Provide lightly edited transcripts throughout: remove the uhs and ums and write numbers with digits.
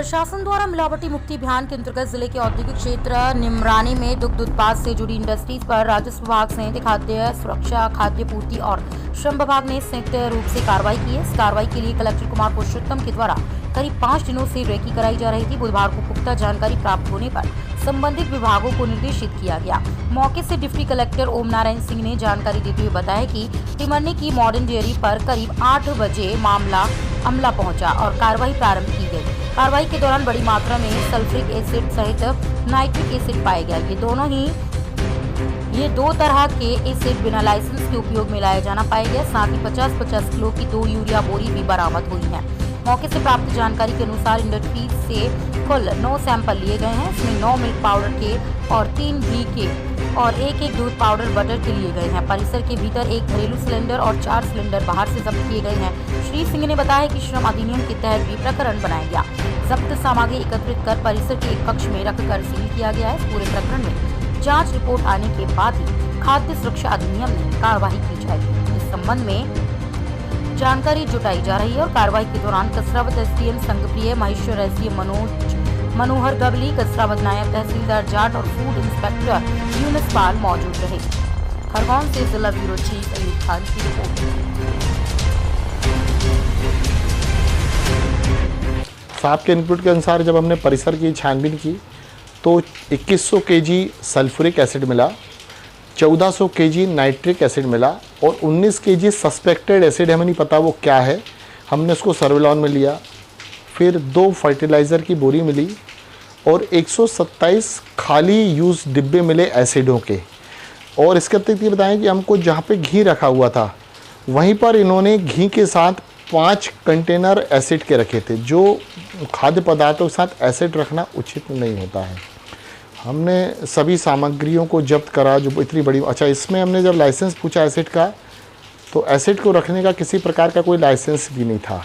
प्रशासन द्वारा मिलावटी मुक्ति अभियान के अंतर्गत जिले के औद्योगिक क्षेत्र निमरानी में दुग्ध उत्पाद से जुड़ी इंडस्ट्रीज पर राजस्व विभाग सहित खाद्य सुरक्षा, खाद्य पूर्ति और श्रम विभाग ने संयुक्त रूप से कार्रवाई की है। इस कार्रवाई के लिए कलेक्टर कुमार पुरुषोत्तम के द्वारा करीब 5 दिनों से रेकी कराई जा रही थी। बुधवार को पुख्ता जानकारी प्राप्त होने पर संबंधित विभागों को निर्देशित किया गया। मौके से डिप्टी कलेक्टर ओम नारायण सिंह ने जानकारी देते हुए बताया कि टिमरनी की मॉडर्न डेयरी पर करीब 8 बजे मामला अमला पहुंचा और कार्रवाई प्रारंभ की गई। कार्रवाई के दौरान बड़ी मात्रा में सल्फ्यूरिक एसिड सहित नाइट्रिक एसिड पाया गया। ये दो तरह के एसिड बिना लाइसेंस के उपयोग में लाया जाना पाया गया। साथ ही 50-50 किलो की 2 यूरिया बोरी भी बरामद हुई है। मौके से प्राप्त जानकारी के अनुसार इंडस्ट्री से कुल 9 सैंपल लिए गए हैं। इसमें 9 मिल्क पाउडर के और 3 घी के और 1 दूध पाउडर बटर के लिए गए हैं। परिसर के भीतर 1 घरेलू सिलेंडर और 4 सिलेंडर बाहर से जब्त किए गए हैं। श्री सिंह ने बताया कि श्रम अधिनियम के तहत भी प्रकरण बनाया गया। जब्त सामग्री एकत्रित कर परिसर के एक कक्ष में रखकर सील किया गया है। इस पूरे प्रकरण में जांच रिपोर्ट आने के बाद ही खाद्य सुरक्षा अधिनियम में कार्रवाई की जाएगी। इस संबंध में जानकारी जुटाई जा रही है और कार्रवाई के दौरान कसरावत एसडीएम संघप्रिय, महेश्वर एसडीएम मनोहर गवली, कसरावत नायब तहसीलदार जाट और फूड इंस्पेक्टर यूनुस पाल मौजूद रहे। खरगोन से जिला ब्यूरो चीफ अयूब खान की रिपोर्ट। साहब के इनपुट के अनुसार जब हमने परिसर की छानबीन की तो 2100 केजी सल्फ्यूरिक एसिड मिला, 1400 केजी नाइट्रिक एसिड मिला और 19 केजी सस्पेक्टेड एसिड, हमें नहीं पता वो क्या है। हमने उसको सर्विलान में लिया। फिर 2 फर्टिलाइज़र की बोरी मिली और 127 खाली यूज डिब्बे मिले एसिडों के। और इसके अतिरिक्त ये बताएं कि हमको जहाँ पे घी रखा हुआ था वहीं पर इन्होंने घी के साथ 5 कंटेनर एसिड के रखे थे। जो खाद्य पदार्थों के साथ एसिड रखना उचित नहीं होता है। हमने सभी सामग्रियों को जब्त करा जो इतनी बड़ी। अच्छा, इसमें हमने जब लाइसेंस पूछा एसिड का तो एसिड को रखने का किसी प्रकार का कोई लाइसेंस भी नहीं था।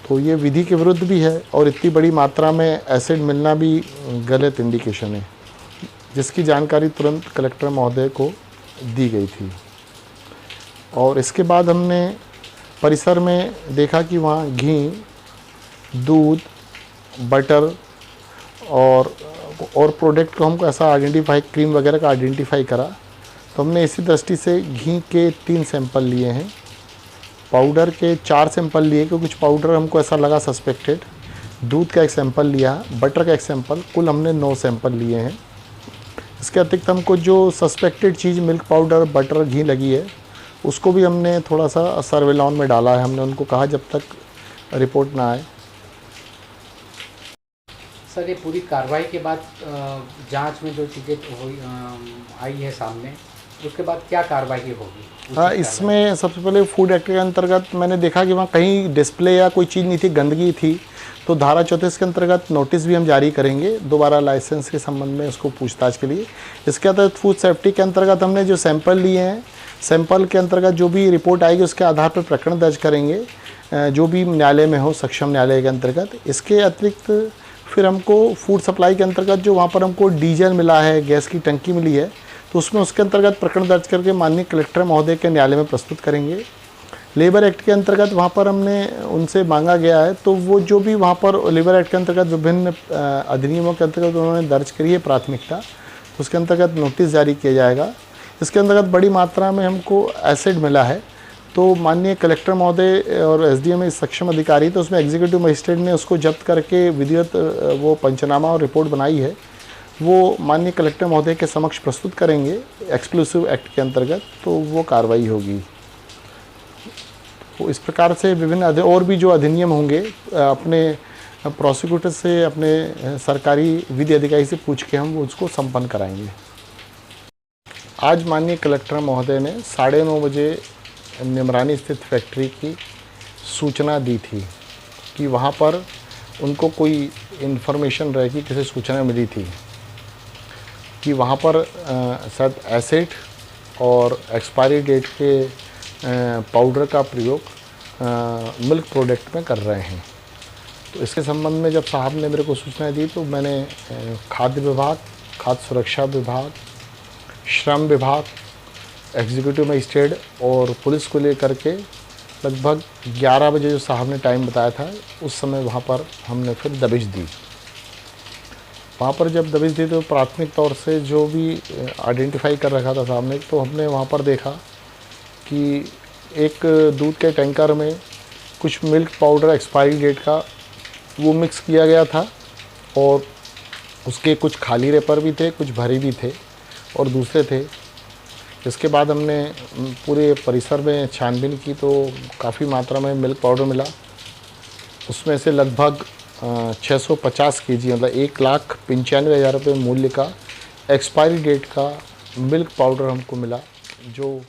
तो ये विधि के विरुद्ध भी है और इतनी बड़ी मात्रा में एसिड मिलना भी गलत इंडिकेशन है, जिसकी जानकारी तुरंत कलेक्टर महोदय को दी गई थी। और इसके बाद हमने परिसर में देखा कि वहाँ घी, दूध, बटर और प्रोडक्ट को हमको ऐसा आइडेंटिफाई, क्रीम वगैरह का आइडेंटिफाई करा। तो हमने इसी दृष्टि से घी के 3 सैंपल लिए हैं, पाउडर के 4 सैंपल लिए क्योंकि कुछ पाउडर हमको ऐसा लगा सस्पेक्टेड, दूध का 1 सैंपल लिया, बटर का 1 सैंपल, कुल हमने 9 सैंपल लिए हैं। इसके अतिरिक्त हमको जो सस्पेक्टेड चीज़ मिल्क पाउडर, बटर, घी लगी है उसको भी हमने थोड़ा सा सर्विलान में डाला है। हमने उनको कहा जब तक रिपोर्ट ना आए। सर, ये पूरी कार्रवाई के बाद जांच में जो चीज़ें आई है सामने, उसके बाद क्या कार्रवाई होगी? हाँ, इसमें सबसे पहले फूड एक्ट के अंतर्गत मैंने देखा कि वहाँ कहीं डिस्प्ले या कोई चीज़ नहीं थी, गंदगी थी, तो धारा 34 के अंतर्गत नोटिस भी हम जारी करेंगे दोबारा लाइसेंस के संबंध में उसको पूछताछ के लिए। इसके अतिरिक्त फूड सेफ्टी के अंतर्गत हमने जो सैंपल लिए हैं, सैंपल के अंतर्गत जो भी रिपोर्ट आएगी उसके आधार पर प्रकरण दर्ज करेंगे, जो भी न्यायालय में हो, सक्षम न्यायालय के अंतर्गत। इसके अतिरिक्त फिर हमको फूड सप्लाई के अंतर्गत जो वहाँ पर हमको डीजल मिला है, गैस की टंकी मिली है, तो उसमें उसके अंतर्गत प्रकरण दर्ज करके माननीय कलेक्टर महोदय के न्यायालय में प्रस्तुत करेंगे। लेबर एक्ट के अंतर्गत वहाँ पर हमने उनसे मांगा गया है, तो वो जो भी वहाँ पर लेबर एक्ट के अंतर्गत विभिन्न अधिनियमों के अंतर्गत उन्होंने दर्ज करी है प्राथमिकता, तो उसके अंतर्गत नोटिस जारी किया जाएगा। इसके अंतर्गत बड़ी मात्रा में हमको एसिड मिला है, तो माननीय कलेक्टर महोदय और एसडीएम सक्षम अधिकारी, तो उसमें एग्जीक्यूटिव मजिस्ट्रेट ने उसको जब्त करके विधिवत वो पंचनामा और रिपोर्ट बनाई है, वो माननीय कलेक्टर महोदय के समक्ष प्रस्तुत करेंगे एक्सक्लूसिव एक्ट के अंतर्गत, तो वो कार्रवाई होगी। तो इस प्रकार से विभिन्न और भी जो अधिनियम होंगे अपने प्रोसिक्यूटर से, अपने सरकारी विधि अधिकारी से पूछ के हम उसको संपन्न कराएंगे। आज माननीय कलेक्टर महोदय ने 9:30 बजे निमरानी स्थित फैक्ट्री की सूचना दी थी कि वहाँ पर उनको कोई इन्फॉर्मेशन रहेगी, किसी सूचना मिली थी कि वहाँ पर शायद एसिड और एक्सपायरी डेट के पाउडर का प्रयोग मिल्क प्रोडक्ट में कर रहे हैं। तो इसके संबंध में जब साहब ने मेरे को सूचना दी तो मैंने खाद्य विभाग, खाद्य सुरक्षा विभाग, श्रम विभाग, एग्जीक्यूटिव मजिस्ट्रेट और पुलिस को लेकर के लगभग 11 बजे जो साहब ने टाइम बताया था उस समय वहाँ पर हमने फिर दबिश दी। वहाँ पर जब दबिश दी तो प्राथमिक तौर से जो भी आइडेंटिफाई कर रखा था साहब ने, तो हमने वहाँ पर देखा कि एक दूध के टैंकर में कुछ मिल्क पाउडर एक्सपायरी डेट का वो मिक्स किया गया था और उसके कुछ खाली रेपर भी थे, कुछ भरे भी थे और दूसरे थे। इसके बाद हमने पूरे परिसर में छानबीन की तो काफ़ी मात्रा में मिल्क पाउडर मिला। उसमें से लगभग 650 केजी मतलब 1,95,000 रुपये मूल्य का एक्सपायरी डेट का मिल्क पाउडर हमको मिला, जो